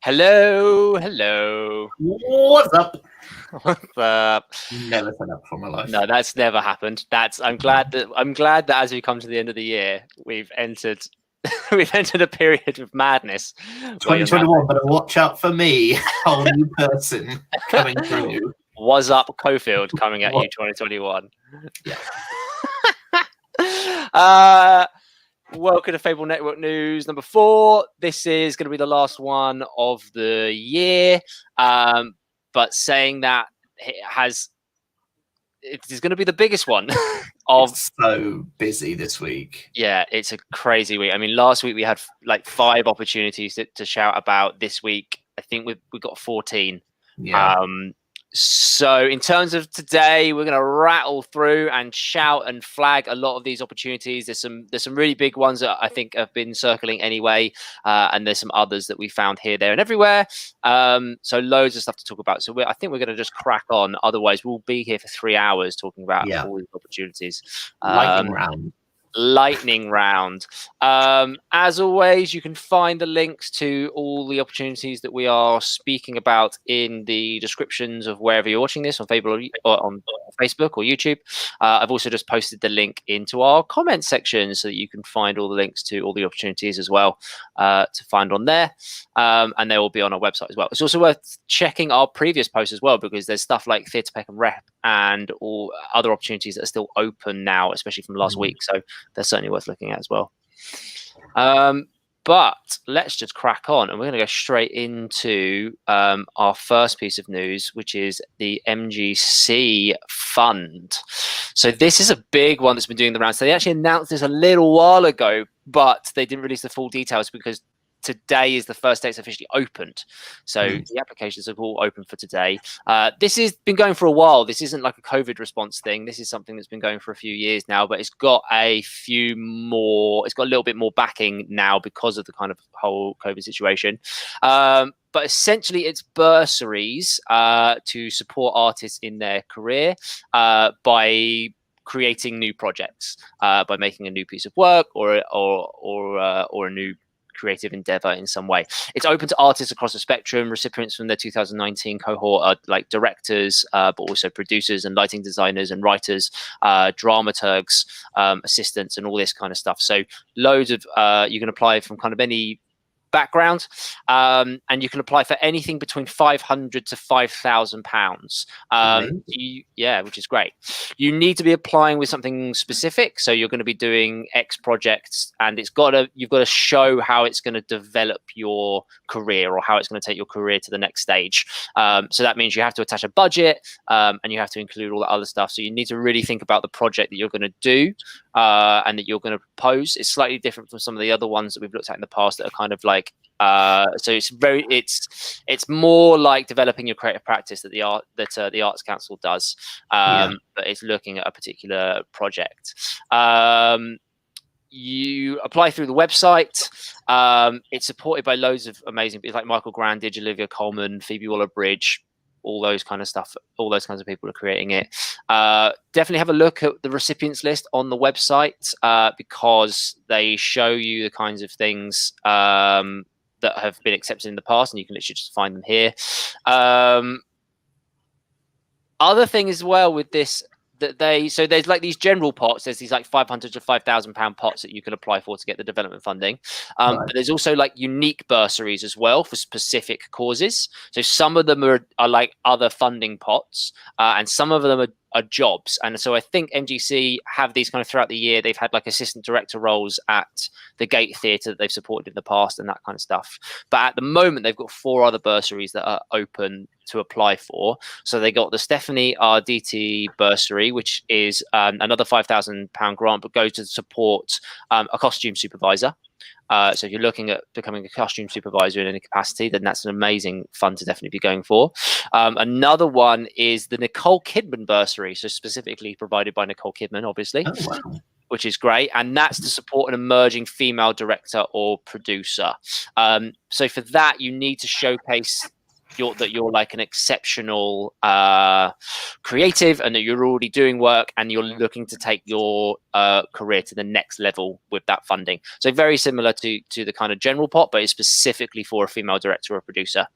Hello, hello. What's up? What's up? Never said that before in my life. No, that's never happened. I'm glad that as we come to the end of the year, we've entered a period of madness. 2021, better watch out for me, whole new person coming through. Was up, Cofield coming at you, 2021. Yeah. Welcome to Fable Network News number 4. This is going to be the last one of the year. But saying that, it is going to be the biggest one. It's so busy this week. Yeah, it's a crazy week. I mean, last week we had like 5 opportunities to shout about. This week, I think we've got 14. Yeah. So in terms of today, we're going to rattle through and shout and flag a lot of these opportunities. There's some really big ones that I think have been circling anyway, and there's some others that we found here, there, and everywhere. So loads of stuff to talk about. So I think we're going to just crack on. Otherwise, we'll be here for 3 hours talking about all these opportunities. Lightning round. As always, you can find the links to all the opportunities that we are speaking about in the descriptions of wherever you're watching this, on Fable or on Facebook or YouTube. I've also just posted the link into our comment section so that you can find all the links to all the opportunities as well to find on there. And they will be on our website as well. It's also worth checking our previous posts as well, because there's stuff like Theatre Peck and Rep and all other opportunities that are still open now, especially from last week. So they're certainly worth looking at as well. But let's just crack on, and we're going to go straight into our first piece of news, which is the MGC Fund. So this is a big one that's been doing the rounds. So they actually announced this a little while ago, but they didn't release the full details because today is the first day it's officially opened. So the applications are all open for today. This has been going for a while. This isn't like a COVID response thing. This is something that's been going for a few years now, but it's got a little bit more backing now because of the kind of whole COVID situation. But essentially it's bursaries to support artists in their career by creating new projects, by making a new piece of work or a new creative endeavor in some way. It's open to artists across the spectrum. Recipients from the 2019 cohort are like directors, but also producers and lighting designers and writers, dramaturgs, assistants, and all this kind of stuff. So loads of you can apply from kind of any background, and you can apply for anything between £500 to £5,000. Which is great. You need to be applying with something specific, so you're going to be doing X projects, and you've got to show how it's going to develop your career or how it's going to take your career to the next stage. So that means you have to attach a budget, and you have to include all that other stuff. So you need to really think about the project that you're going to do and that you're going to propose. It's slightly different from some of the other ones that we've looked at in the past that are kind of like so it's more like developing your creative practice that the Arts Council does, but it's looking at a particular project. You apply through the website. It's supported by loads of amazing people like Michael Grandage, Olivia Colman, Phoebe Waller-Bridge, all those kind of stuff. All those kinds of people are creating it. Definitely have a look at the recipients list on the website because they show you the kinds of things that have been accepted in the past, and you can literally just find them here. Other thing as well with this, so there's like these general pots. There's these like £500 to £5,000 pots that you can apply for to get the development funding. But there's also like unique bursaries as well for specific causes. So some of them are like other funding pots, and some of them are jobs. And so I think MGC have these kind of throughout the year. They've had like assistant director roles at the Gate Theatre that they've supported in the past and that kind of stuff. But at the moment, they've got 4 other bursaries that are open to apply for. So they got the Stephanie RDT bursary, which is another £5,000 grant, but goes to support a costume supervisor. So if you're looking at becoming a costume supervisor in any capacity, then that's an amazing fund to definitely be going for. Another one is the Nicole Kidman bursary, so specifically provided by Nicole Kidman, obviously, which is great. And that's to support an emerging female director or producer. So for that, you need to showcase you're like an exceptional creative, and that you're already doing work, and you're looking to take your career to the next level with that funding. So very similar to the kind of general pot, but it's specifically for a female director or producer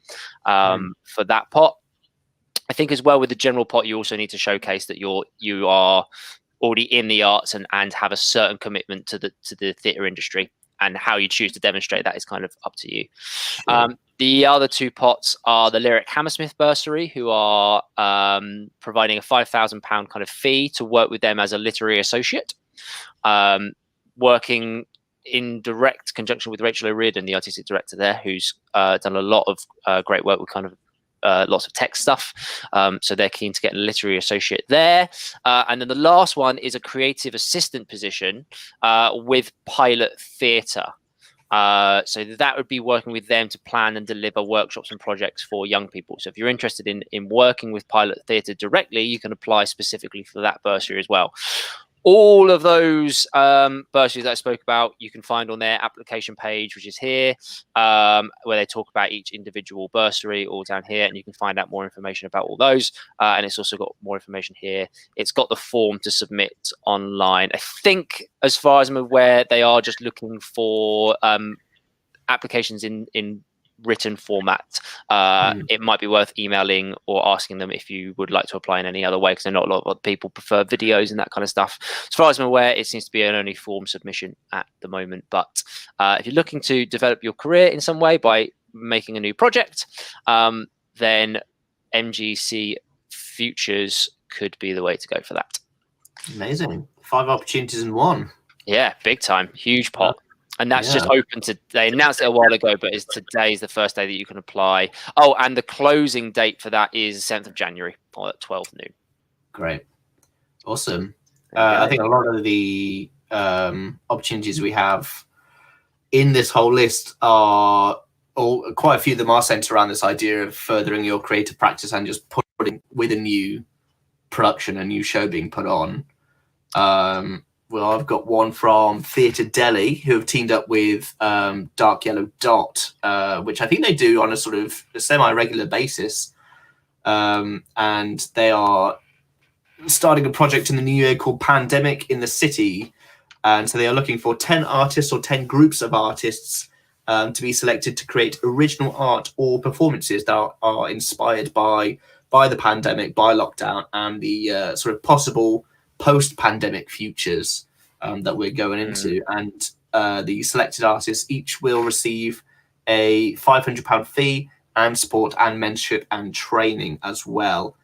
for that pot. I think as well with the general pot, you also need to showcase that you are already in the arts and have a certain commitment to the theatre industry. And how you choose to demonstrate that is kind of up to you. Sure. The other two pots are the Lyric Hammersmith Bursary, who are providing a £5,000 kind of fee to work with them as a literary associate, working in direct conjunction with Rachel O'Riordan, the artistic director there, who's done a lot of great work with kind of lots of tech stuff. So they're keen to get a literary associate there. And then the last one is a creative assistant position with Pilot Theatre. So that would be working with them to plan and deliver workshops and projects for young people. So if you're interested in working with Pilot Theatre directly, you can apply specifically for that bursary as well. All of those bursaries that I spoke about, you can find on their application page, which is here, where they talk about each individual bursary, all down here, and you can find out more information about all those. And it's also got more information here. It's got the form to submit online. I think, as far as I'm aware, they are just looking for applications in written format. It might be worth emailing or asking them if you would like to apply in any other way, because I know a lot of people prefer videos and that kind of stuff. As far as I'm aware, it seems to be an only form submission at the moment. But if you're looking to develop your career in some way by making a new project, then MGC Futures could be the way to go for that. Amazing. 5 opportunities in one. Yeah, big time. Huge pot. And that's just open to, they announced it a while ago, but today is the first day that you can apply. Oh, and the closing date for that is 7th of January or at 12 noon. Great. Awesome. I think a lot of the opportunities we have in this whole list are, or quite a few of them are centered around this idea of furthering your creative practice and just putting with a new production, a new show being put on. Well, I've got one from Theatre Delhi, who have teamed up with Dark Yellow Dot, which I think they do on a sort of semi-regular basis. And they are starting a project in the new year called Pandemic in the City. And so they are looking for 10 artists or 10 groups of artists to be selected to create original art or performances that are inspired by the pandemic, by lockdown, and the sort of possible post-pandemic futures that we're going into. And the selected artists each will receive a £500 fee and support and mentorship and training as well.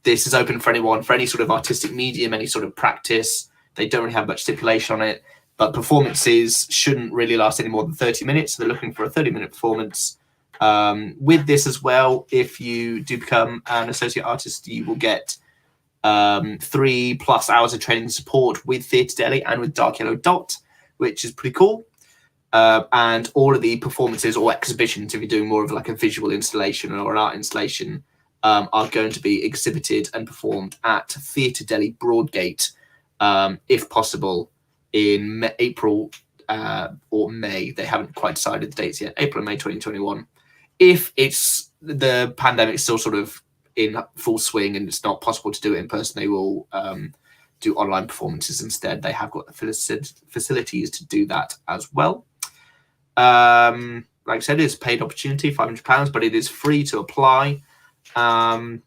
This is open for anyone, for any sort of artistic medium, any sort of practice. They don't really have much stipulation on it, but performances shouldn't really last any more than 30 minutes. So they're looking for a 30-minute performance. With this as well, if you do become an associate artist, you will get 3+ hours of training and support with Theatre Delhi and with Dark Yellow Dot, which is pretty cool. And all of the performances or exhibitions, if you're doing more of like a visual installation or an art installation, are going to be exhibited and performed at Theatre Delhi Broadgate, if possible, in April or May. They haven't quite decided the dates yet. April and May 2021. If it's the pandemic still sort of in full swing and it's not possible to do it in person, they will do online performances instead. They have got the facilities to do that as well. Like I said, it's a paid opportunity, £500, but it is free to apply. And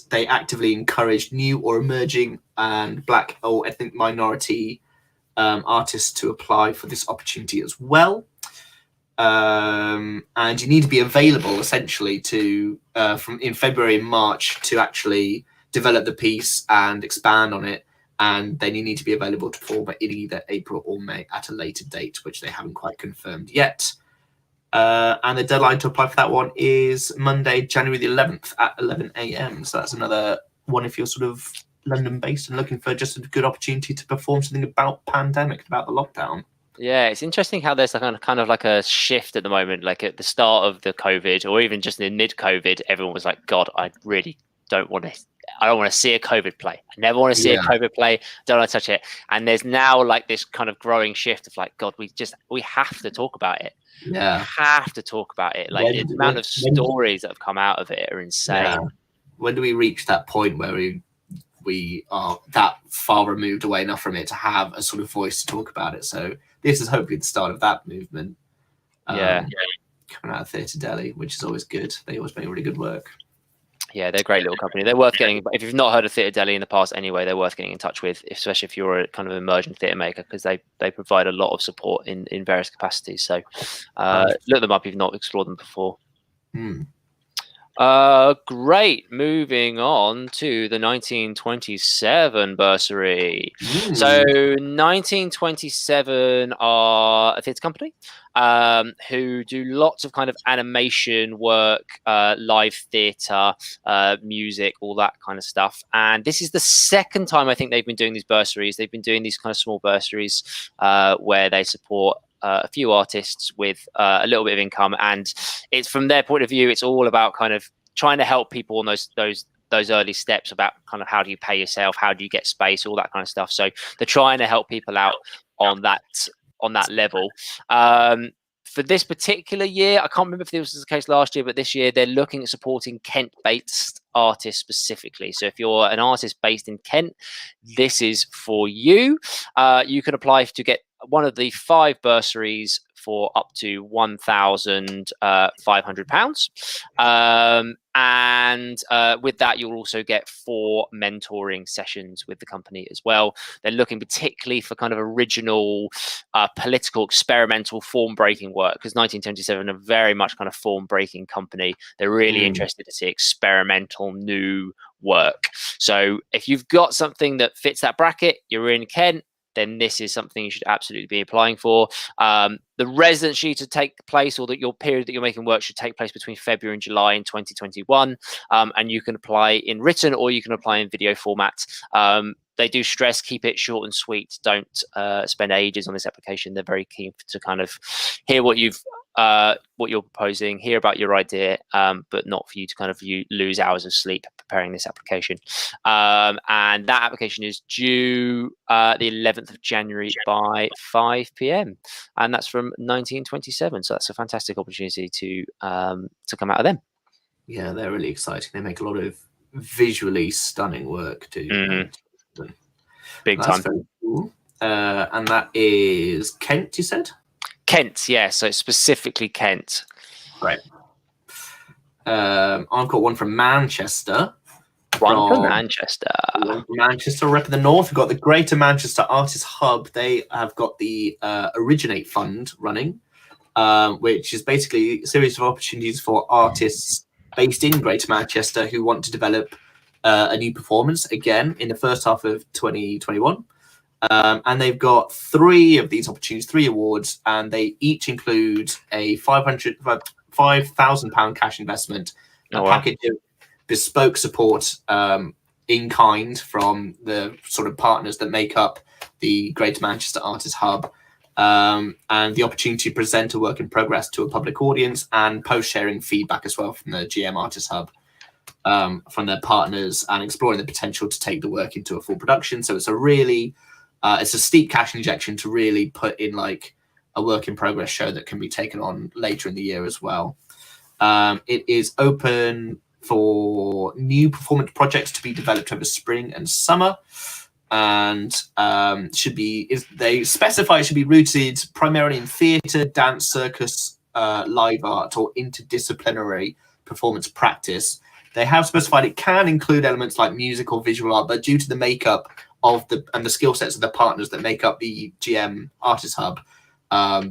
they actively encourage new or emerging and Black or ethnic minority artists to apply for this opportunity as well. And you need to be available essentially to from in February and March to actually develop the piece and expand on it. And then you need to be available to perform in either April or May at a later date, which they haven't quite confirmed yet. And the deadline to apply for that one is Monday, January the 11th at 11 a.m. So that's another one if you're sort of London-based and looking for just a good opportunity to perform something about pandemic, about the lockdown. Yeah, it's interesting how there's kind of like a shift at the moment. Like at the start of the COVID, or even just in mid-COVID, everyone was like, "God, I really don't want to I don't want to see a COVID play. I never want to see a COVID play. Don't want to touch it. And there's now like this kind of growing shift of like, God, we have to talk about it. Yeah, Have to talk about it. Like the amount of stories that have come out of it are insane. Yeah. When do we reach that point where we are that far removed away enough from it to have a sort of voice to talk about it? So this is hopefully the start of that movement. Coming out of Theatre Delhi, which is always good. They always make really good work. Yeah, they're a great little company. They're worth getting. If you've not heard of Theatre Delhi in the past, anyway, they're worth getting in touch with, especially if you're a kind of emerging theatre maker, because they provide a lot of support in various capacities. So look them up if you've not explored them before. Great. Moving on to the 1927 bursary. So 1927 are a theatre company who do lots of kind of animation work, live theatre, music, all that kind of stuff. And this is the second time I think they've been doing these bursaries. They've been doing these kind of small bursaries where they support a few artists with a little bit of income, and it's from their point of view, it's all about kind of trying to help people on those early steps about kind of how do you pay yourself, how do you get space, all that kind of stuff. So they're trying to help people out on that level. For this particular year, I can't remember if this was the case last year, but this year they're looking at supporting Kent-based artists specifically. So if you're an artist based in Kent, this is for you. You can apply to get one of the 5 bursaries for up to £1,500. And with that, you'll also get 4 mentoring sessions with the company as well. They're looking particularly for kind of original, political, experimental, form-breaking work, because 1927 are very much kind of form-breaking company. They're really interested to see experimental, new work. So if you've got something that fits that bracket, you're in Kent, then this is something you should absolutely be applying for. The residency to take place, or that your period that you're making work, should take place between February and July in 2021. And you can apply in written or you can apply in video format. They do stress, keep it short and sweet. Don't spend ages on this application. They're very keen to kind of hear what you're proposing, hear about your idea, but not for you to kind of lose hours of sleep preparing this application. And that application is due the 11th of January by 5 p.m. and that's from 1927. So that's a fantastic opportunity to come out of them. Yeah, they're really exciting. They make a lot of visually stunning work too. Big time. Very cool. And that is Kent, you said? Kent, yeah. So it's specifically Kent. Right. I've got one from Manchester. Manchester, rep of the north. We've got the Greater Manchester Artists Hub. They have got the Originate Fund running, which is basically a series of opportunities for artists based in Greater Manchester who want to develop a new performance again in the first half of 2021. And they've got 3 of these opportunities, 3 awards, and they each include a £5,000 cash investment, a package of bespoke support in kind from the sort of partners that make up the Greater Manchester Artists Hub, and the opportunity to present a work in progress to a public audience and post-sharing feedback as well from the GM Artists Hub, from their partners, and exploring the potential to take the work into a full production. So it's a really, it's a steep cash injection to really put in like a work in progress show that can be taken on later in the year as well. It is open for new performance projects to be developed over spring and summer, and they specify it should be rooted primarily in theatre, dance, circus, live art, or interdisciplinary performance practice. They have specified it can include elements like music or visual art, but due to the makeup of the skill sets of the partners that make up the GM Artists Hub,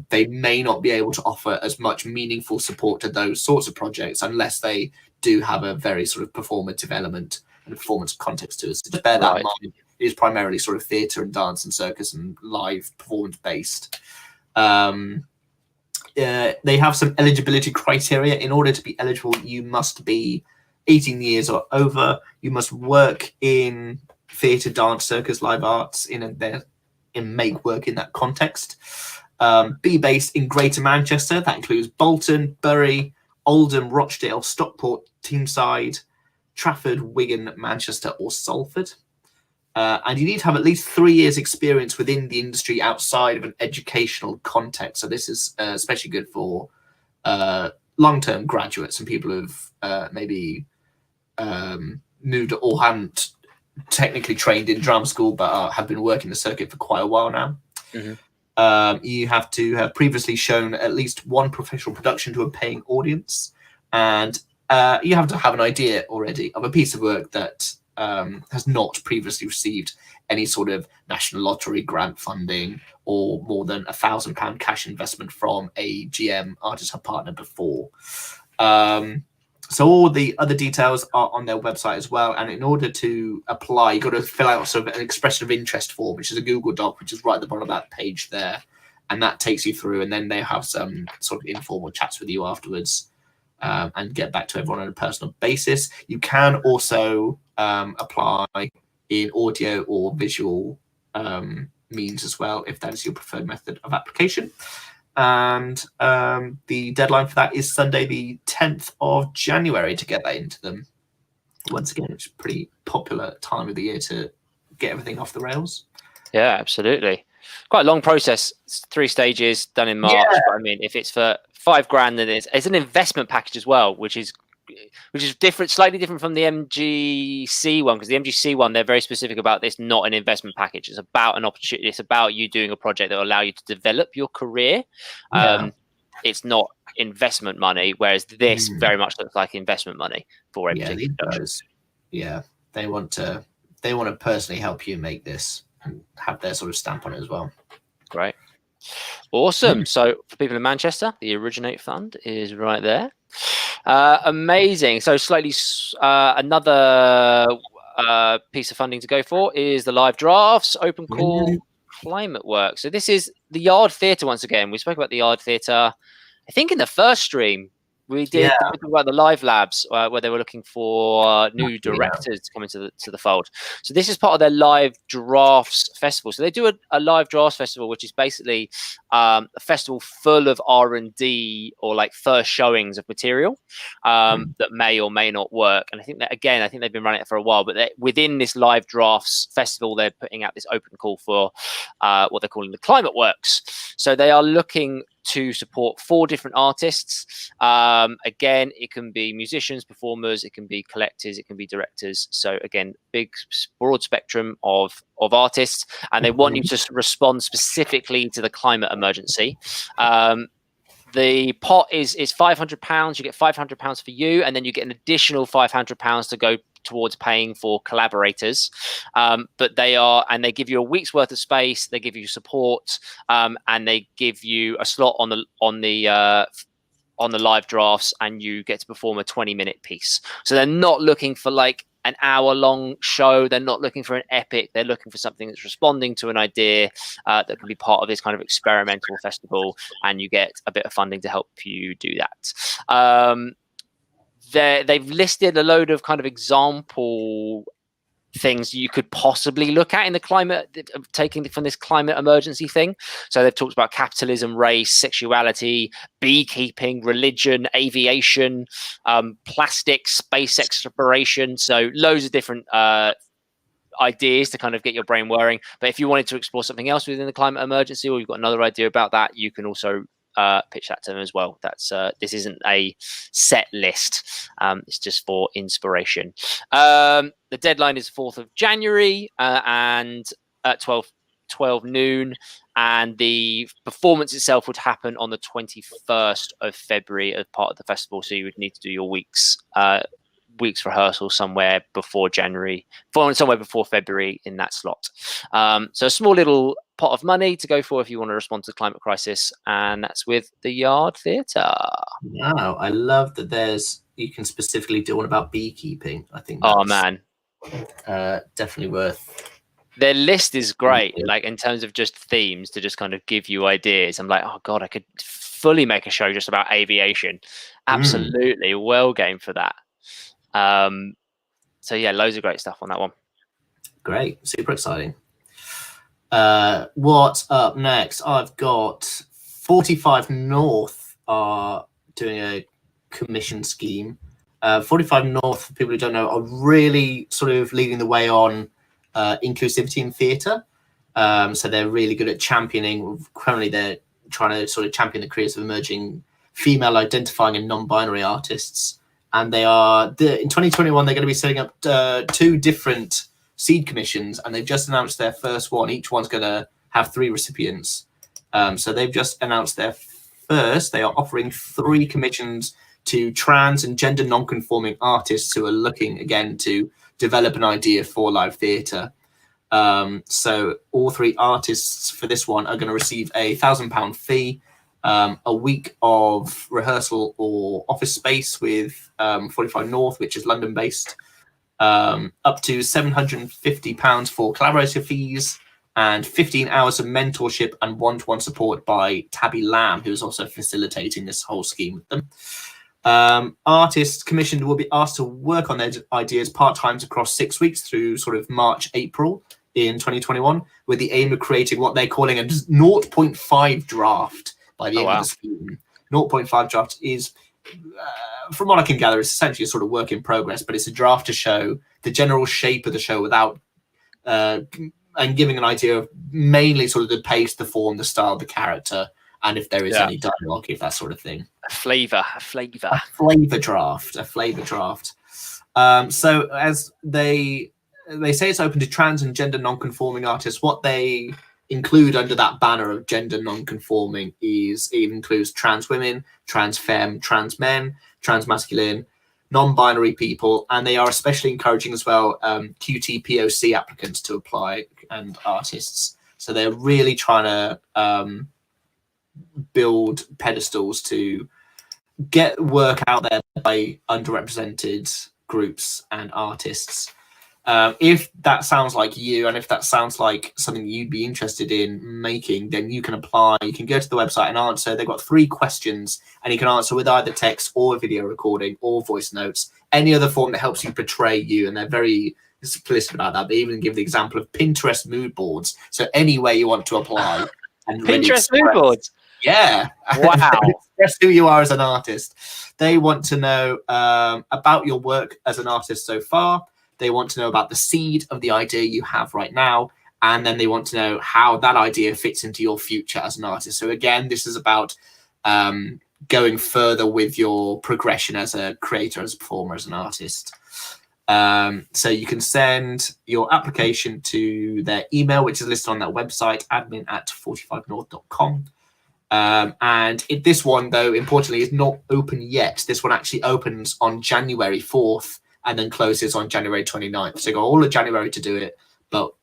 they may not be able to offer as much meaningful support to those sorts of projects unless they do have a very sort of performative element and performance context to it. So just bear that in mind. It is primarily sort of theatre and dance and circus and live performance based. They have some eligibility criteria. In order to be eligible, you must be 18 years or over. You must work in theatre, dance, circus, live arts, and make work in that context. Be based in Greater Manchester. That includes Bolton, Bury, Oldham, Rochdale, Stockport, Teesside, Trafford, Wigan, Manchester, or Salford. And you need to have at least 3 years experience within the industry outside of an educational context. So this is especially good for long-term graduates and people who've maybe moved or haven't technically trained in drama school but have been working the circuit for quite a while now. You have to have previously shown at least one professional production to a paying audience, and you have to have an idea already of a piece of work that has not previously received any sort of national lottery grant funding or more than £1,000 cash investment from a GM artist hub partner before. So all the other details are on their website as well. And in order to apply, you've got to fill out sort of an expression of interest form, which is a Google Doc, which is right at the bottom of that page there. And that takes you through, and then they have some sort of informal chats with you afterwards and get back to everyone on a personal basis. You can also apply in audio or visual means as well, if that is your preferred method of application. And the deadline for that is Sunday, the 10th of January, to get that into them. Once again, it's a pretty popular time of the year to get everything off the rails. Yeah, absolutely. Quite a long process. It's 3 stages done in March. Yeah. But I mean, if it's for £5,000, then it's an investment package as well, which is different, slightly different from the MGC one, because the MGC one, they're very specific about this, not an investment package. It's about an opportunity. It's about you doing a project that will allow you to develop your career. It's not investment money, whereas this very much looks like investment money for a particular production. Yeah, they want to personally help you make this and have their sort of stamp on it as well. Great. Awesome. So for people in Manchester, the Originate Fund is right there. Amazing. So slightly another piece of funding to go for is the live drafts open call climate work. So this is the Yard Theatre once again. We spoke about the Yard Theatre, I think, in the first stream. We did talk about the live labs where they were looking for new directors to come into the fold. So this is part of their live drafts festival. So they do a live drafts festival, which is basically a festival full of R&D or like first showings of material that may or may not work. And I think that, again, I think they've been running it for a while, but within this live drafts festival, they're putting out this open call for what they're calling the climate works. So they are looking to support 4 different artists. Again, it can be musicians, performers, it can be collectors, it can be directors. So again, big broad spectrum of artists, and they want you to respond specifically to the climate emergency. The pot is £500. You get £500 for you, and then you get an additional £500 to go towards paying for collaborators. But they give you a week's worth of space, they give you support, and they give you a slot on the live drafts, and you get to perform a 20-minute piece. So they're not looking for like an hour-long show. They're not looking for an epic. They're looking for something that's responding to an idea that can be part of this kind of experimental festival, and you get a bit of funding to help you do that. They've listed a load of kind of example things you could possibly look at in the climate, taking from this climate emergency thing. So they've talked about capitalism, race, sexuality, beekeeping, religion, aviation, plastics, space exploration. So loads of different ideas to kind of get your brain whirring. But if you wanted to explore something else within the climate emergency, or you've got another idea about that, you can also pitch that to them as well. That's this isn't a set list. It's just for inspiration. The deadline is 4th of January and at 12 noon, and the performance itself would happen on the 21st of February as part of the festival. So you would need to do your week's rehearsal somewhere before February in that slot. So a small little pot of money to go for if you want to respond to the climate crisis, and that's with the Yard Theatre. Wow, I love that you can specifically do one about beekeeping. I think definitely worth. Their list is great, like in terms of just themes to just kind of give you ideas. I'm like, oh god, I could fully make a show just about aviation. Absolutely, well game for that. So yeah, loads of great stuff on that one. Great, super exciting. What's up next? I've got 45 North are doing a commission scheme 45 North, for people who don't know, are really sort of leading the way on inclusivity in theatre. So they're really good at championing. Currently, they're trying to sort of champion the careers of emerging female identifying and non-binary artists. And they are, in 2021, they're going to be setting up 2 different seed commissions, and they've just announced their first one. Each one's going to have 3 recipients. So they've just announced their first. They are offering 3 commissions to trans and gender non-conforming artists who are looking, again, to develop an idea for live theatre. So all 3 artists for this one are going to receive a £1,000 fee, a week of rehearsal or office space with 45 North, which is London based, up to £750 for collaborator fees, and 15 hours of mentorship and one-to-one support by Tabby Lamb, who's also facilitating this whole scheme with them. Artists commissioned will be asked to work on their ideas part-time across 6 weeks through sort of March, April in 2021, with the aim of creating what they're calling a 0.5 draft by the end of the scheme. 0.5 draft is, from what I can gather, it's essentially a sort of work in progress, but it's a draft to show the general shape of the show without, and giving an idea of mainly sort of the pace, the form, the style, the character, and if there is any dialogue, if that sort of thing. A flavour draft. So as they say, it's open to trans and gender non-conforming artists. What they include under that banner of gender non-conforming is it includes trans women, trans femme, trans men, trans masculine, non-binary people, and they are especially encouraging as well QT POC applicants to apply, and artists. So they're really trying to build pedestals to get work out there by underrepresented groups and artists. If that sounds like you, and if that sounds like something you'd be interested in making, then you can apply. You can go to the website and answer. They've got 3 questions, and you can answer with either text or video recording or voice notes, any other form that helps you portray you. And they're very explicit about that. They even give the example of Pinterest mood boards. So any way you want to apply. And Pinterest mood boards? Yeah. Wow. Express who you are as an artist. They want to know about your work as an artist so far. They want to know about the seed of the idea you have right now. And then they want to know how that idea fits into your future as an artist. So again, this is about going further with your progression as a creator, as a performer, as an artist. So you can send your application to their email, which is listed on that website, admin@45north.com. And this one, though, importantly, is not open yet. This one actually opens on January 4th and then closes on January 29th. So you got all of January to do it, but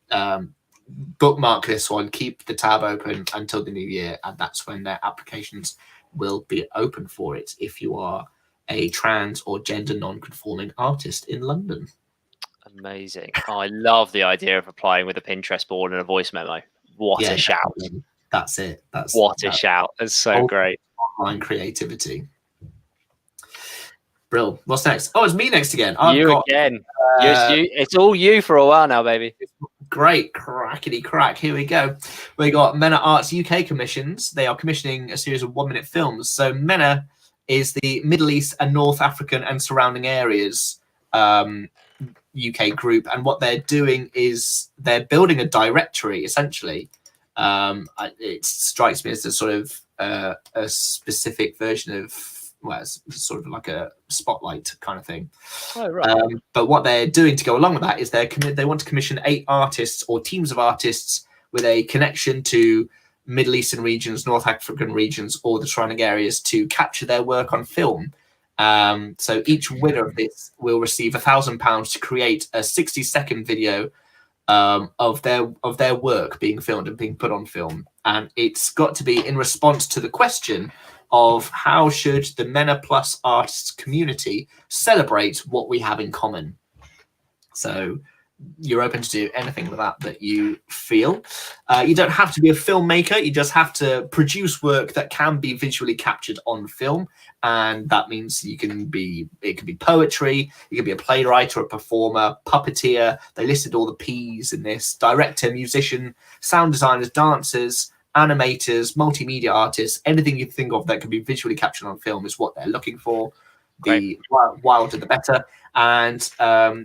bookmark this one, keep the tab open until the new year, and that's when their applications will be open for it if you are a trans or gender non-conforming artist in London. Amazing. Oh, I love the idea of applying with a Pinterest board and a voice memo. What a shout. That's it. What a shout. That's so great. Online creativity. Brill. What's next? Oh, it's me next again. Again. It's all you for a while now, baby. Great. Crackety crack. Here we go. We got MENA Arts UK commissions. They are commissioning a series of 1-minute films. So MENA is the Middle East and North African and surrounding areas UK group. And what they're doing is they're building a directory, essentially. It strikes me as a sort of a specific version of, well, it's sort of like a spotlight kind of thing. Oh, right. But what they're doing to go along with that is they want to commission 8 artists or teams of artists with a connection to Middle Eastern regions, North African regions, or the surrounding areas to capture their work on film. So each winner of this will receive £1,000 to create a 60-second video of their work being filmed and being put on film. And it's got to be in response to the question of how should the MENA Plus artists community celebrate what we have in common. So you're open to do anything with that you feel. You don't have to be a filmmaker. You just have to produce work that can be visually captured on film. And that means it can be poetry, you can be a playwright or a performer, puppeteer. They listed all the P's in this: director, musician, sound designers, dancers, animators, multimedia artists. Anything you think of that can be visually captured on film is what they're looking for. the wilder the better. And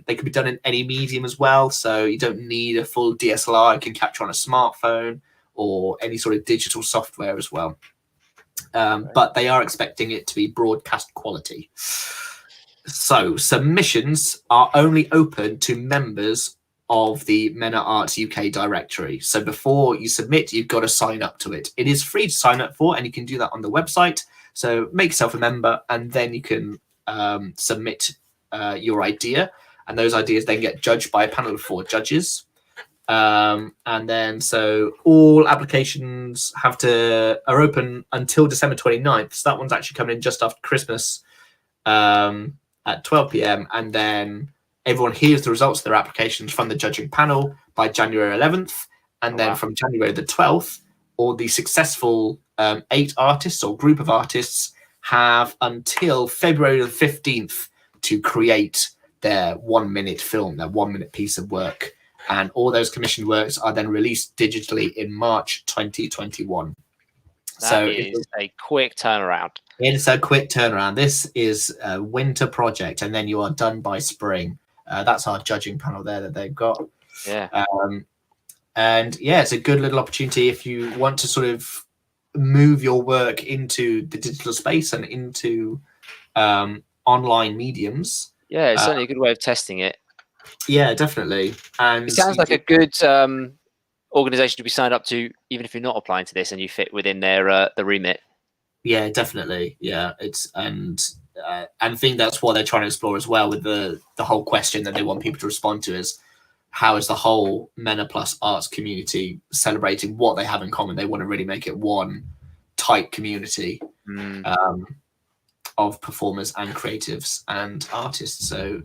they can be done in any medium as well. So you don't need a full DSLR. It can capture on a smartphone or any sort of digital software as well. But they are expecting it to be broadcast quality. So submissions are only open to members of the MENA Arts UK directory. So before you submit, you've got to sign up to it. It is free to sign up for, and you can do that on the website. So make yourself a member, and then you can submit your idea. And those ideas then get judged by a panel of 4 judges. And then so all applications are open until December 29th. So that one's actually coming in just after Christmas at 12 p.m. And then everyone hears the results of their applications from the judging panel by January 11th. And then from January the 12th, all the successful 8 artists or group of artists have until February the 15th to create their 1-minute film, their 1-minute piece of work. And all those commissioned works are then released digitally in March 2021. That is a quick turnaround. It's a quick turnaround. This is a winter project, and then you are done by spring. That's our judging panel there that they've got. Yeah. And yeah, it's a good little opportunity if you want to sort of move your work into the digital space and into online mediums. Yeah, it's certainly a good way of testing it. Yeah, definitely. And it sounds like a good organization to be signed up to, even if you're not applying to this and you fit within their the remit. Yeah, definitely. Yeah, it's and I think that's what they're trying to explore as well with the whole question that they want people to respond to is how is the whole MENA Plus arts community celebrating what they have in common. They want to really make it one tight community of performers and creatives and artists. So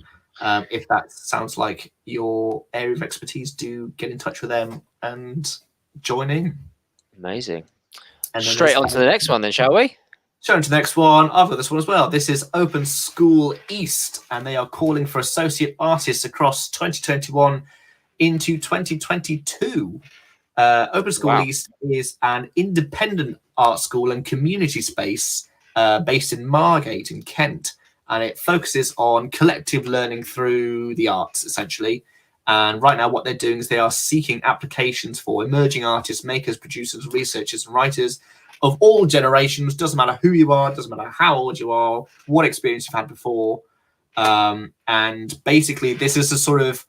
if that sounds like your area of expertise, do get in touch with them and join in. Amazing. And straight on to the next one then, shall we? Straight on to the next one. I've got this one as well. This is Open School East, and they are calling for associate artists across 2021 into 2022. Open School East is an independent art school and community space based in Margate in Kent. And it focuses on collective learning through the arts, essentially. And right now what they're doing is they are seeking applications for emerging artists, makers, producers, researchers, and writers of all generations. Doesn't matter who you are, doesn't matter how old you are, what experience you've had before. And basically this is a sort of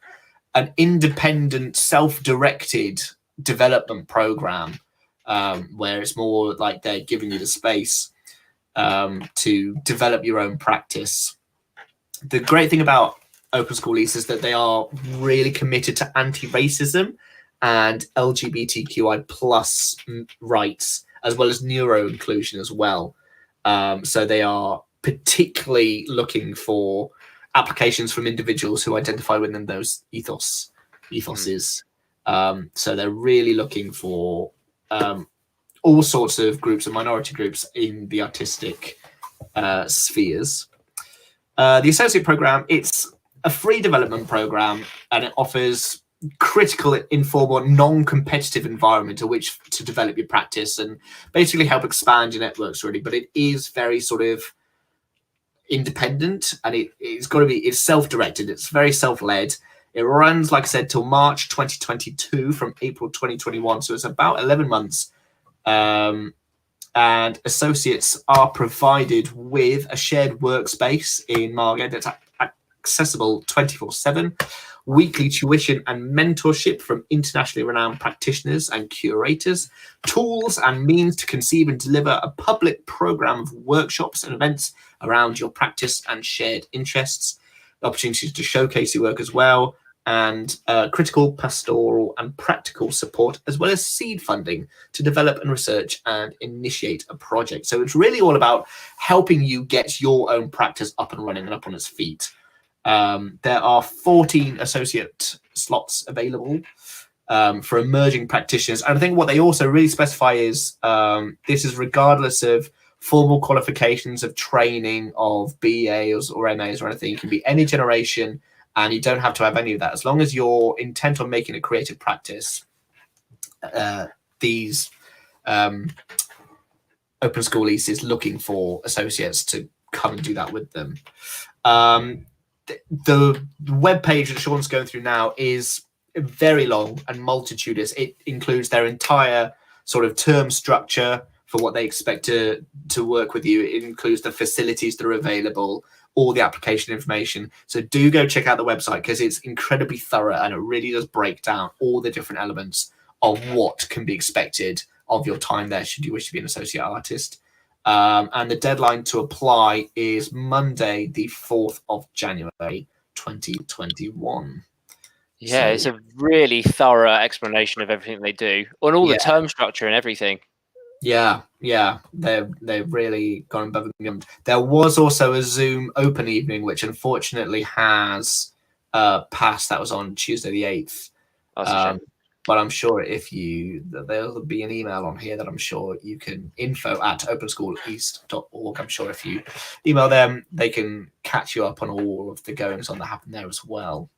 an independent, self-directed development program where it's more like they're giving you the space to develop your own practice. The great thing about Open School East is that they are really committed to anti-racism and LGBTQI plus rights, as well as neuro inclusion as well. So they are particularly looking for applications from individuals who identify within those ethoses. So they're really looking for all sorts of groups and minority groups in the artistic spheres. The associate program, it's a free development program, and it offers critical, informal, non-competitive environment in which to develop your practice and basically help expand your networks, really. But it is very sort of independent, and it's self-directed. It's very self-led. It runs, like I said, till March 2022 from April 2021. So it's about 11 months. And associates are provided with a shared workspace in Margate that's accessible 24/7, weekly tuition and mentorship from internationally renowned practitioners and curators, tools and means to conceive and deliver a public program of workshops and events around your practice and shared interests, opportunities to showcase your work as well, and critical, pastoral and practical support, as well as seed funding to develop and research and initiate a project. So it's really all about helping you get your own practice up and running and up on its feet. There are 14 associate slots available for emerging practitioners. And I think what they also really specify is this is regardless of formal qualifications of training of BAs or MAs or anything. It can be any generation, and you don't have to have any of that. As long as you're intent on making a creative practice, these Open School East is looking for associates to come and do that with them. The web page that Sean's going through now is very long and multitudinous. It includes their entire sort of term structure for what they expect to work with you. It includes the facilities that are available, all the application information. So do go check out the website, because it's incredibly thorough and it really does break down all the different elements of what can be expected of your time there should you wish to be an associate artist. And the deadline to apply is Monday, the 4th of January, 2021. Yeah, So, it's a really thorough explanation of everything they do, and all the term structure and everything. Yeah, they've really gone above and beyond. There was also a Zoom open evening, which unfortunately has passed. That was on Tuesday the 8th. That's a shame. But I'm sure there'll be an email on here that I'm sure you can info@openschoolEast.org. I'm sure if you email them, they can catch you up on all of the goings on that happen there as well.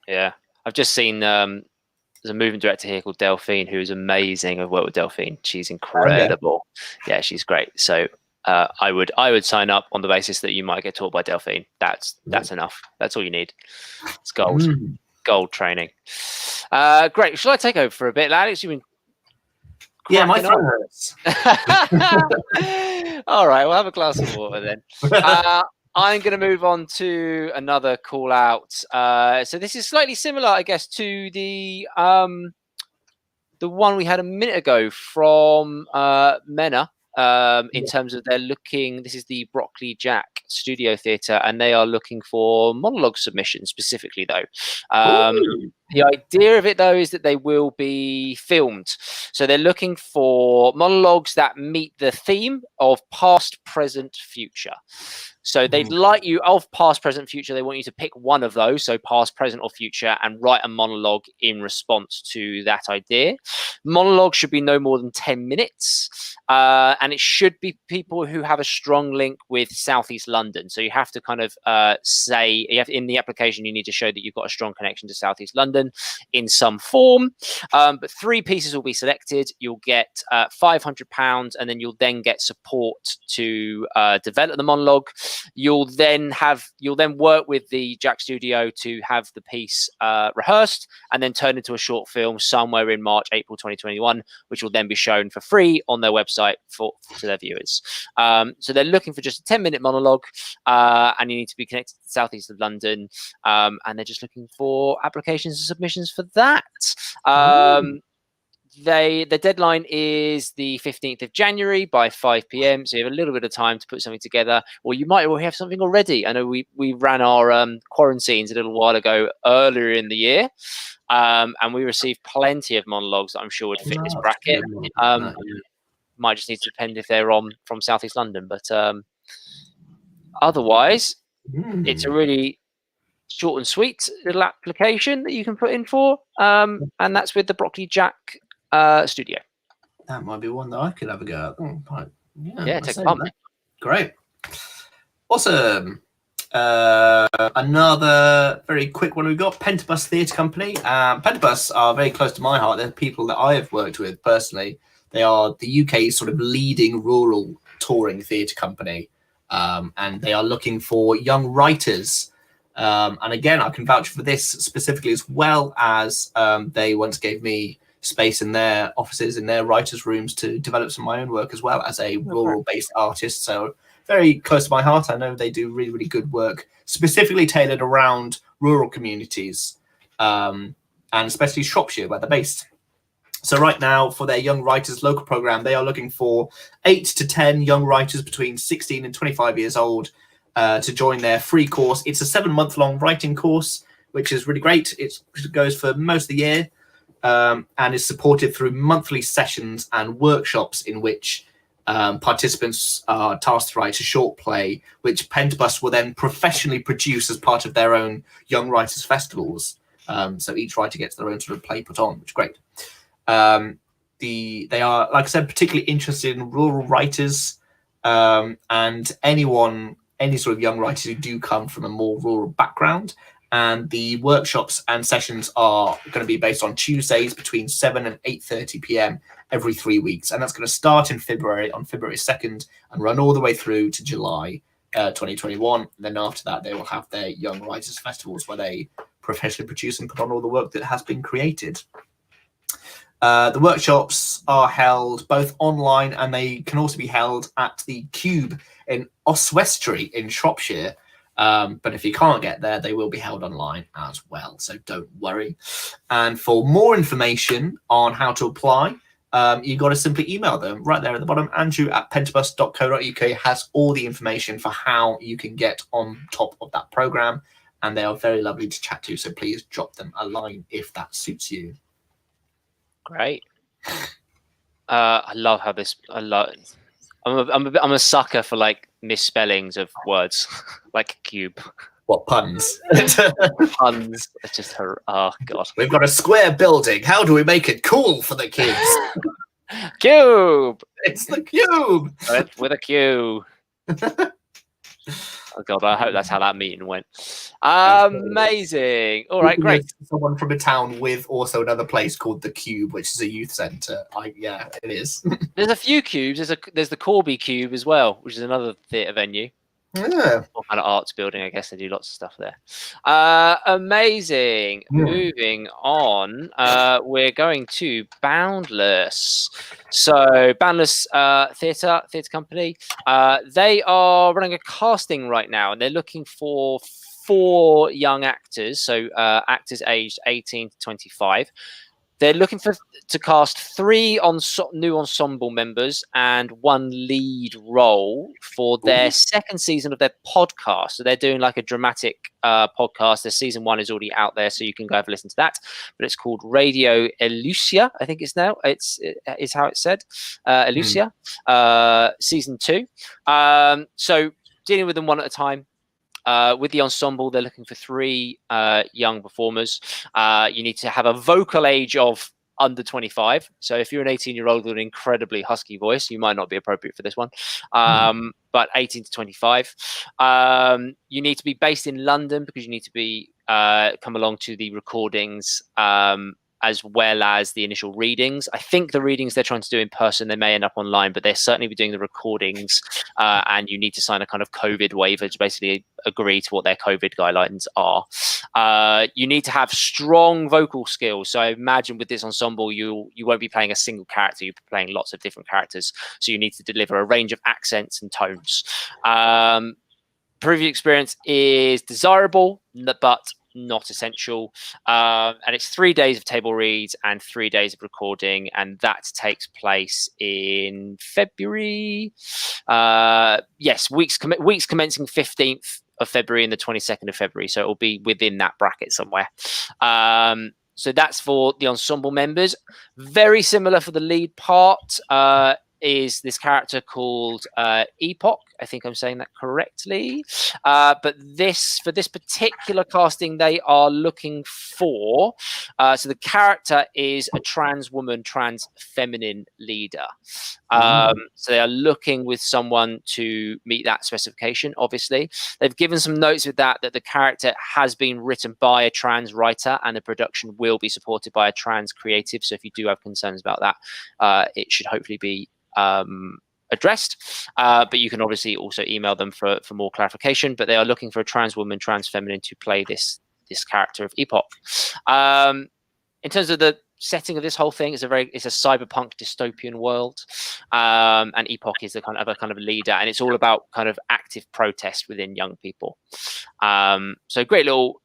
Yeah, I've just seen there's a movement director here called Delphine, who's amazing. I've worked with Delphine. She's incredible. Yeah, she's great. So I would sign up on the basis that you might get taught by Delphine. That's enough. That's all you need. It's gold. Gold training. Great. Shall I take over for a bit, Alex? You've been my throat hurts. All right, we'll have a glass of water then. I'm going to move on to another call out. So this is slightly similar, I guess, to the one we had a minute ago from MENA. In terms of they're looking, this is the Broccoli Jack Studio Theatre, and they are looking for monologue submissions specifically, though. The idea of it, though, is that they will be filmed. So they're looking for monologues that meet the theme of past, present, future. So they'd like you, of past, present, future, they want you to pick one of those, so past, present, or future, and write a monologue in response to that idea. Monologue should be no more than 10 minutes, and it should be people who have a strong link with Southeast London. So you have to kind of say, in the application, you need to show that you've got a strong connection to Southeast London in some form. But 3 pieces will be selected. You'll get £500, and then you'll then get support to develop the monologue. You'll then work with the Jack Studio to have the piece rehearsed and then turned into a short film somewhere in March, April 2021, which will then be shown for free on their website to their viewers. So they're looking for just a 10-minute monologue, and you need to be connected to the southeast of London, and they're just looking for applications and submissions for that. The deadline is the 15th of January by 5 p.m. So you have a little bit of time to put something together, or you might already have something already. I know we ran our quarantines a little while ago earlier in the year, and we received plenty of monologues that I'm sure would fit this bracket. Might just need to depend if they're from Southeast London, but otherwise, it's a really short and sweet little application that you can put in for, and that's with the Broccoli Jack Studio. That might be one that I could have a go at. Take a pump. Great. Awesome. Another very quick one we've got, Pentebus Theatre Company. Pentebus are very close to my heart. They're people that I have worked with personally. They are the UK's sort of leading rural touring theatre company, and they are looking for young writers. And again, I can vouch for this specifically, as well as they once gave me space in their offices, in their writers' rooms, to develop some of my own work as well as a rural-based artist. So very close to my heart. I know they do really, really good work, specifically tailored around rural communities, and especially Shropshire, where they're based. So right now, for their Young Writers local program, they are looking for 8 to 10 young writers between 16 and 25 years old to join their free course. It's a 7-month-long writing course, which is really great. It goes for most of the year, and is supported through monthly sessions and workshops in which participants are tasked to write a short play, which Pentebus will then professionally produce as part of their own Young Writers festivals. So each writer gets their own sort of play put on, which is great. They are, like I said, particularly interested in rural writers, and any sort of young writers who do come from a more rural background. And the workshops and sessions are going to be based on Tuesdays between 7 and 8:30 p.m. every 3 weeks. And that's going to start in February, on February 2nd, and run all the way through to July 2021. And then after that, they will have their Young Writers Festivals where they professionally produce and put on all the work that has been created. The workshops are held both online and they can also be held at the Cube in Oswestry in Shropshire. But if you can't get there, they will be held online as well. So don't worry. And for more information on how to apply, you got to simply email them right there at the bottom. Andrew@pentebus.co.uk has all the information for how you can get on top of that program. And they are very lovely to chat to. So please drop them a line if that suits you. Great. I love how this. I'm a sucker for like misspellings of words, like cube. What puns? Puns. It's just her. Oh god. We've got a square building. How do we make it cool for the kids? Cube. It's the cube with a Q. Oh god, I hope that's how that meeting went. Amazing. All right, great. Someone from a town with also another place called the Cube, which is a youth centre. Yeah, it is. There's a few cubes. There's the Corby Cube as well, which is another theatre venue. Yeah. All kind of arts building. I guess they do lots of stuff there. Amazing. Yeah. Moving on, we're going to Boundless. So Boundless theatre company. They are running a casting right now, and they're looking for 4 young actors. So actors aged 18 to 25. They're looking to cast 3 new ensemble members and 1 lead role for their second season of their podcast. So they're doing like a dramatic podcast. Their season 1 is already out there, so you can go have a listen to that. But it's called Radio Elusia, I think it's now. It's how it's said. Elusia, season 2. So dealing with them one at a time. With the ensemble, they're looking for 3 young performers. You need to have a vocal age of under 25. So if you're an 18-year-old with an incredibly husky voice, you might not be appropriate for this one. But 18 to 25. You need to be based in London because you need to be come along to the recordings as well as the initial readings. I think the readings they're trying to do in person, they may end up online, but they'll certainly be doing the recordings. And you need to sign a kind of COVID waiver to basically agree to what their COVID guidelines are. You need to have strong vocal skills. So I imagine with this ensemble, you won't be playing a single character. You'll be playing lots of different characters. So you need to deliver a range of accents and tones. Previous experience is desirable, but not essential. And it's 3 days of table reads and 3 days of recording, and that takes place in February. Yes, weeks commencing 15th of February and the 22nd of February, so it will be within that bracket somewhere. So that's for the ensemble members. Very similar for the lead part. Is this character called Epoch? I think I'm saying that correctly. But for this particular casting, they are looking for. So the character is a trans woman, trans feminine leader. So they are looking with someone to meet that specification. Obviously, they've given some notes with that the character has been written by a trans writer, and the production will be supported by a trans creative. So if you do have concerns about that, it should hopefully be addressed, but you can obviously also email them for more clarification. But they are looking for a trans woman, trans feminine to play this character of Epoch. In terms of the setting of this whole thing, it's a cyberpunk dystopian world, and Epoch is a kind of leader, and it's all about kind of active protest within young people. So great little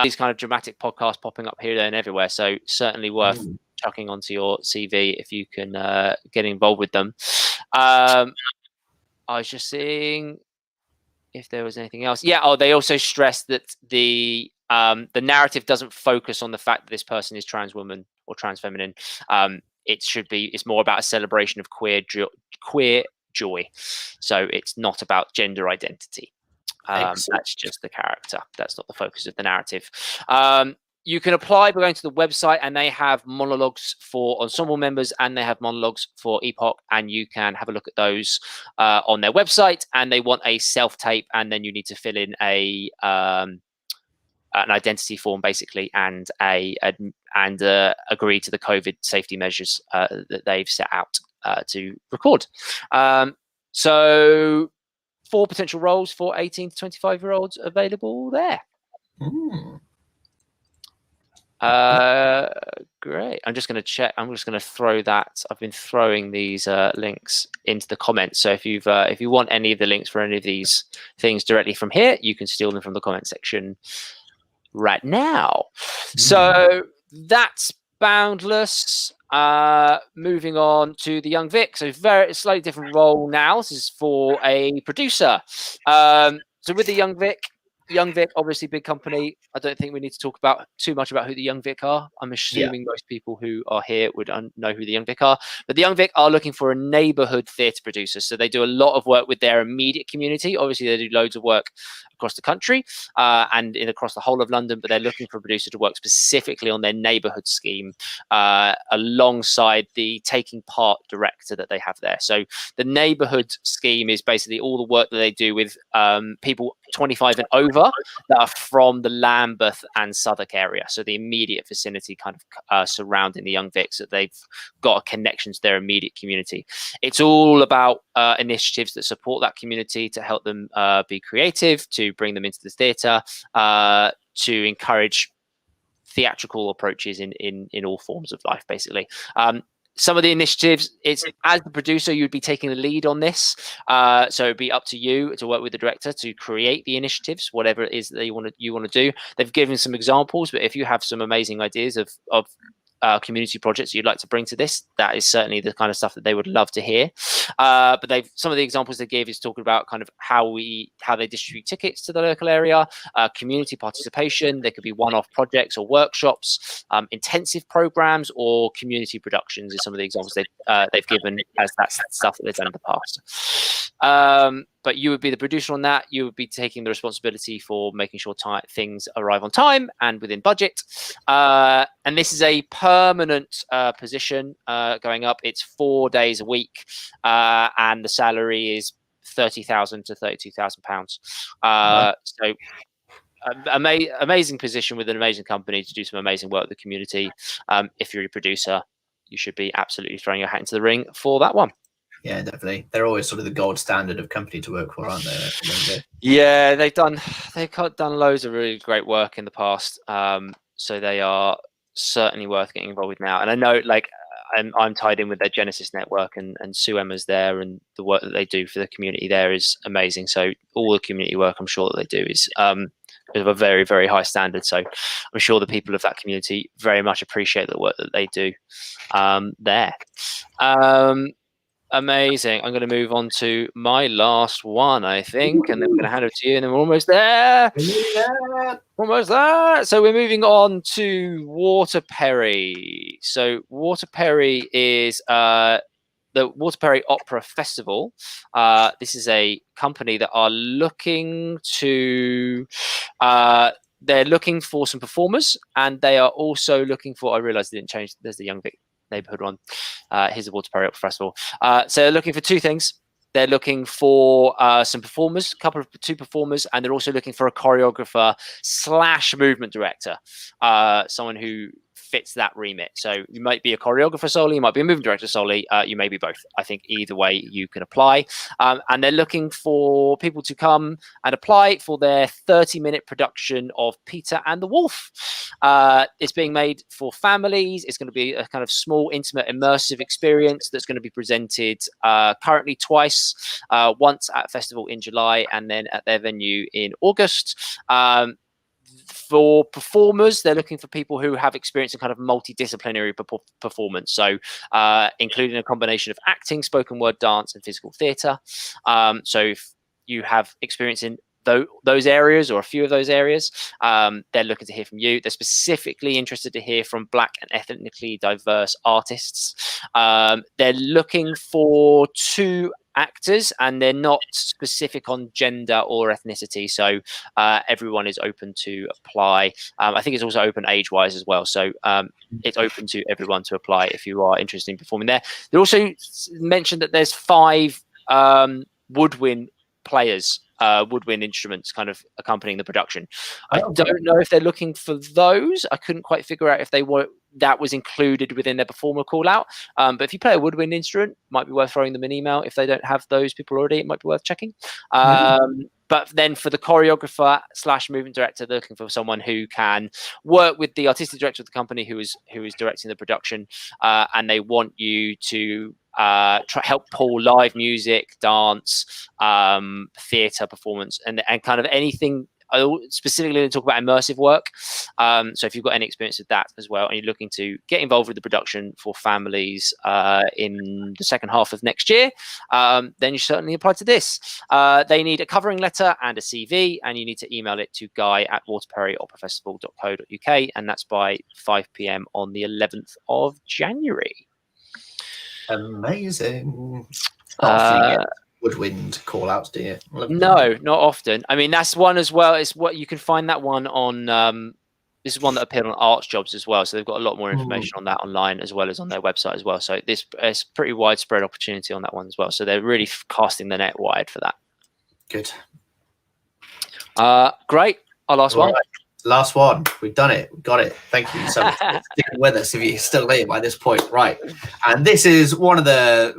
these kind of dramatic podcasts popping up here, there, and everywhere. So certainly worth chucking onto your CV if you can get involved with them. I was just seeing if there was anything else. Yeah. Oh, they also stressed that the narrative doesn't focus on the fact that this person is trans woman or trans feminine. It's more about a celebration of queer joy. So it's not about gender identity. That's just the character. That's not the focus of the narrative. You can apply by going to the website, and they have monologues for ensemble members and they have monologues for Epoch, and you can have a look at those on their website. And they want a self-tape, and then you need to fill in an identity form basically, and agree to the COVID safety measures that they've set out to record. So 4 potential roles for 18 to 25-year-olds available there. Great. I'm just going to check. I'm just going to throw that. I've been throwing these links into the comments. So if you want any of the links for any of these things directly from here, you can steal them from the comment section right now. So that's Boundless. Moving on to the Young Vic. So very slightly different role now. This is for a producer. So with the Young Vic, obviously big company. I don't think we need to talk about too much about who the Young Vic are. I'm assuming most people who are here would know who the Young Vic are. But the Young Vic are looking for a neighborhood theatre producer. So they do a lot of work with their immediate community. Obviously, they do loads of work across the country and across the whole of London, but they're looking for a producer to work specifically on their neighborhood scheme alongside the taking part director that they have there. So the neighborhood scheme is basically all the work that they do with people 25 and over that are from the Lambeth and Southwark area. So the immediate vicinity kind of surrounding the Young Vics, that they've got a connection to their immediate community. It's all about initiatives that support that community to help them be creative, to bring them into the theatre, to encourage theatrical approaches in all forms of life, basically. Some of the initiatives, it's as the producer, you'd be taking the lead on this. So it'd be up to you to work with the director to create the initiatives, whatever it is that you want to do. They've given some examples, but if you have some amazing ideas of community projects you'd like to bring to this, that is certainly the kind of stuff that they would love to hear. But some of the examples they gave is talking about kind of how they distribute tickets to the local area, community participation. There could be one-off projects or workshops, intensive programs, or community productions is some of the examples they've given as that stuff that they've done in the past. But you would be the producer on that. You would be taking the responsibility for making sure things arrive on time and within budget. And this is a permanent position going up. It's 4 days a week, and the salary is £30,000 to £32,000. So amazing position with an amazing company to do some amazing work with the community. If you're a producer, you should be absolutely throwing your hat into the ring for that one. Yeah, definitely. They're always sort of the gold standard of company to work for, aren't they? Yeah, they've done loads of really great work in the past. So they are certainly worth getting involved with now. And I know, like, I'm tied in with their Genesis network, and Sue Emma's there, and the work that they do for the community there is amazing. So all the community work I'm sure that they do is of a very, very high standard. So I'm sure the people of that community very much appreciate the work that they do there. Amazing. I'm going to move on to my last one, I think, and then we're going to hand it to you, and then we're almost there. Almost there. So we're moving on to Waterperry. So Waterperry is the Waterperry Opera Festival. This is a company that are looking to they're looking for some performers, and they are also looking for, I realized they didn't change, there's the Young Vic neighborhood one. Here's the Waterperry Opera Festival. So they're looking for two things. They're looking for some performers, two performers, and they're also looking for a choreographer / movement director, someone who fits that remit. So you might be a choreographer solely, you might be a movement director solely, you may be both. I think either way you can apply. And they're looking for people to come and apply for their 30-minute production of Peter and the Wolf. It's being made for families. It's going to be a kind of small, intimate, immersive experience that's going to be presented currently twice, once at a festival in July and then at their venue in August. For performers, they're looking for people who have experience in kind of multidisciplinary performance. So including a combination of acting, spoken word, dance, and physical theatre. So if you have experience in those areas or a few of those areas, they're looking to hear from you. They're specifically interested to hear from Black and ethnically diverse artists. They're looking for 2 actors, and they're not specific on gender or ethnicity, so everyone is open to apply. I think it's also open age-wise as well, so it's open to everyone to apply if you are interested in performing there. They also mentioned that there's 5 woodwind players, woodwind instruments kind of accompanying the production. I don't know if they're looking for those. I couldn't quite figure out if they that was included within their performer call out. But if you play a woodwind instrument, might be worth throwing them an email. If they don't have those people already, it might be worth checking. But then for the choreographer / movement director, they're looking for someone who can work with the artistic director of the company who is directing the production, and they want you to help pull live music, dance, theatre performance, and kind of anything. I specifically going to talk about immersive work. So if you've got any experience with that as well, and you're looking to get involved with the production for families in the second half of next year, then you certainly apply to this. They need a covering letter and a CV, and you need to email it to guy@waterperry.opera.co.uk, and that's by 5 p.m. on the 11th of January. Amazing. Often you get woodwind call outs, do you? No, not often. I mean, that's one as well. It's what you can find that one on. This is one that appeared on Arts Jobs as well. So they've got a lot more information on that online as well as on their website as well. So this is pretty widespread opportunity on that one as well. So they're really casting the net wide for that. Good. Great. Our last one. Right. Last one. We've done it. We've got it. Thank you so much for sticking with us if you're still here by this point. Right. And this is one of the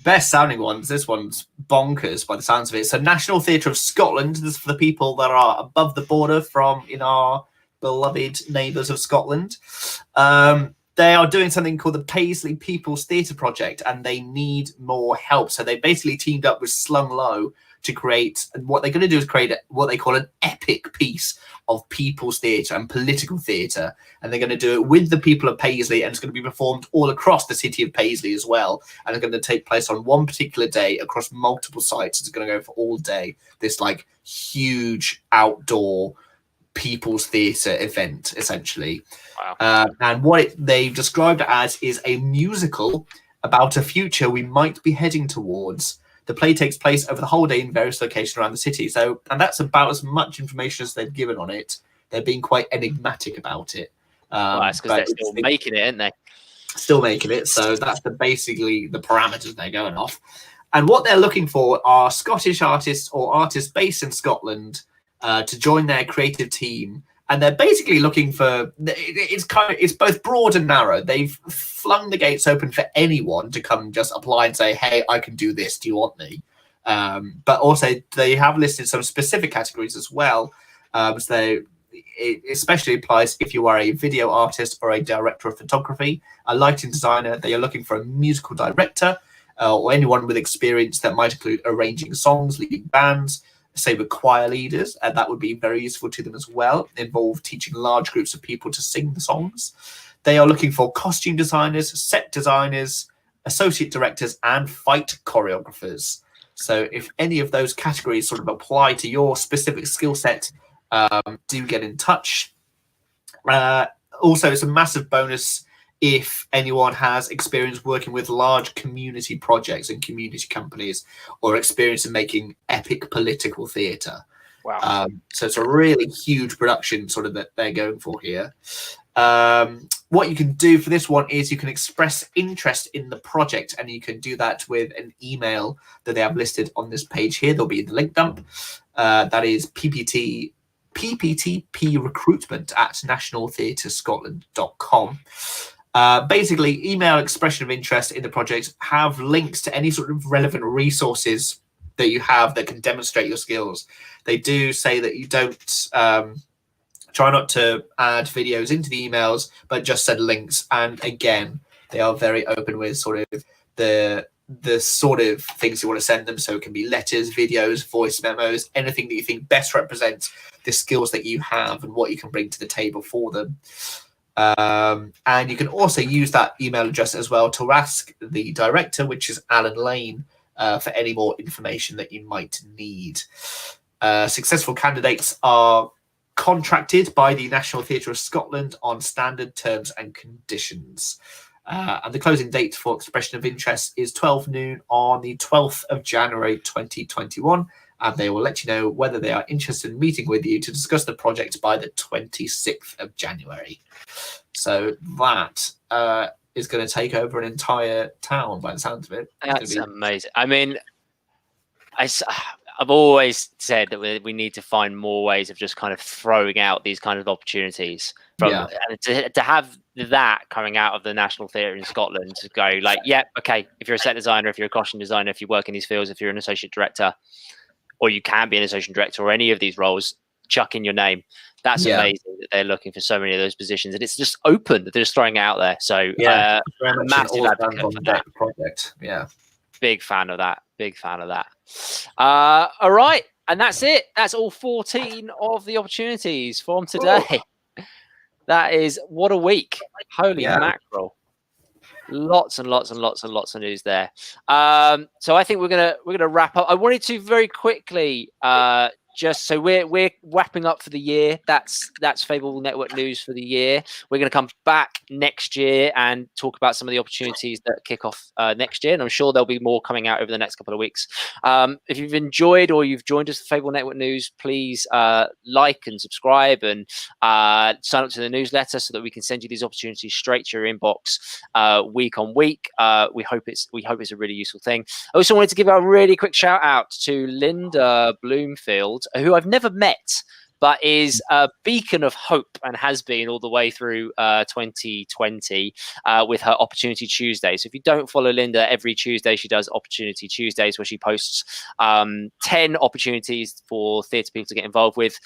best sounding ones. This one's bonkers by the sounds of it. So National Theatre of Scotland. This is for the people that are above the border from in our beloved neighbours of Scotland. They are doing something called the Paisley People's Theatre Project, and they need more help. So they basically teamed up with Slung Low to create, and what they're going to do is create what they call an epic piece of people's theatre and political theatre, and they're going to do it with the people of Paisley, and it's going to be performed all across the city of Paisley as well, and it's going to take place on one particular day across multiple sites. It's going to go for all day, this like huge outdoor people's theatre event essentially. Wow. And what they've described it as is a musical about a future we might be heading towards. The play takes place over the whole day in various locations around the city. So, and that's about as much information as they've given on it. They're being quite enigmatic about it. Well, that's because they're still making it, aren't they? Still making it. So that's basically the parameters they're going off. And what they're looking for are Scottish artists or artists based in Scotland to join their creative team. And they're basically looking for, it's both broad and narrow. They've flung the gates open for anyone to come just apply and say, hey, I can do this. Do you want me? But also they have listed some specific categories as well. So it especially applies if you are a video artist or a director of photography, a lighting designer. They are looking for a musical director or anyone with experience that might include arranging songs, leading bands, say with choir leaders, and that would be very useful to them as well. Involve teaching large groups of people to sing the songs. They are looking for costume designers, set designers, associate directors, and fight choreographers. So if any of those categories sort of apply to your specific skill set, do get in touch. Also, it's a massive bonus if anyone has experience working with large community projects and community companies, or experience in making epic political theatre. Wow. So it's a really huge production sort of that they're going for here. What you can do for this one is you can express interest in the project, and you can do that with an email that they have listed on this page here. They'll be in the link dump. That is pptprecruitment@nationaltheatrescotland.com. Basically, email expression of interest in the project, have links to any sort of relevant resources that you have that can demonstrate your skills. They do say that you don't try not to add videos into the emails, but just send links. And again, they are very open with sort of the sort of things you want to send them. So it can be letters, videos, voice memos, anything that you think best represents the skills that you have and what you can bring to the table for them. And you can also use that email address as well to ask the director, which is Alan Lane, for any more information that you might need. Successful candidates are contracted by the National Theatre of Scotland on standard terms and conditions. And the closing date for expression of interest is 12 noon on the 12th of January 2021. And they will let you know whether they are interested in meeting with you to discuss the project by the 26th of January. So that is going to take over an entire town by the sounds of it. That's amazing. I mean, I've always said that we need to find more ways of just kind of throwing out these kind of opportunities from to have that coming out of the National Theatre in Scotland to go like, yeah, okay, if you're a set designer, if you're a costume designer, if you work in these fields, if you're an associate director, or you can be an associate director or any of these roles, chuck in your name. That's amazing that they're looking for so many of those positions, and it's just open that they're just throwing it out there. So very much massive advocate for that project. Big fan of that. Big fan of that. All right, and that's it. That's all 14 of the opportunities from today. That is what a week. Holy mackerel. Lots and lots and lots and lots of news there. So I think we're gonna wrap up. I wanted to very quickly just so we're wrapping up for the year. That's Fable Network news for the year. We're going to come back next year and talk about some of the opportunities that kick off next year, and I'm sure there'll be more coming out over the next couple of weeks. If you've enjoyed or you've joined us for Fable Network news, please like and subscribe and sign up to the newsletter so that we can send you these opportunities straight to your inbox week on week. We hope it's a really useful thing. I also wanted to give a really quick shout out to Linda Bloomfield, who I've never met, but is a beacon of hope and has been all the way through 2020 with her Opportunity Tuesday. So if you don't follow Linda, every Tuesday she does Opportunity Tuesdays where she posts 10 opportunities for theatre people to get involved with.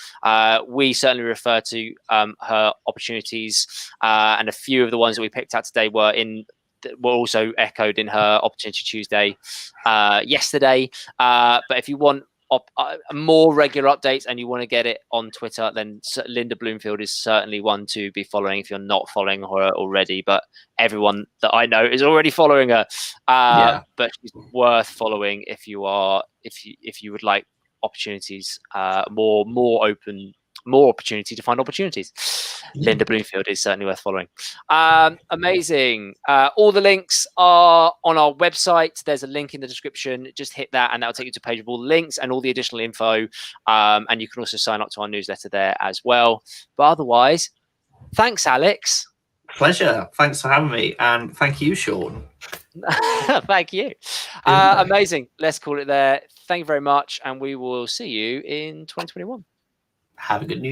We certainly refer to her opportunities, and a few of the ones that we picked out today were also echoed in her Opportunity Tuesday yesterday. But if you want more regular updates and you want to get it on Twitter, then Linda Bloomfield is certainly one to be following if you're not following her already. But everyone that I know is already following her. But she's worth following if you would like opportunities, more opportunity to find opportunities. Linda Bloomfield is certainly worth following. Amazing. All the links are on our website. There's a link in the description. Just hit that and that'll take you to a page of all the links and all the additional info. And you can also sign up to our newsletter there as well. But otherwise, thanks, Alex. Pleasure. Thanks for having me. And thank you, Sean. Thank you. Amazing. Let's call it there. Thank you very much. And we will see you in 2021. Have a good New Year.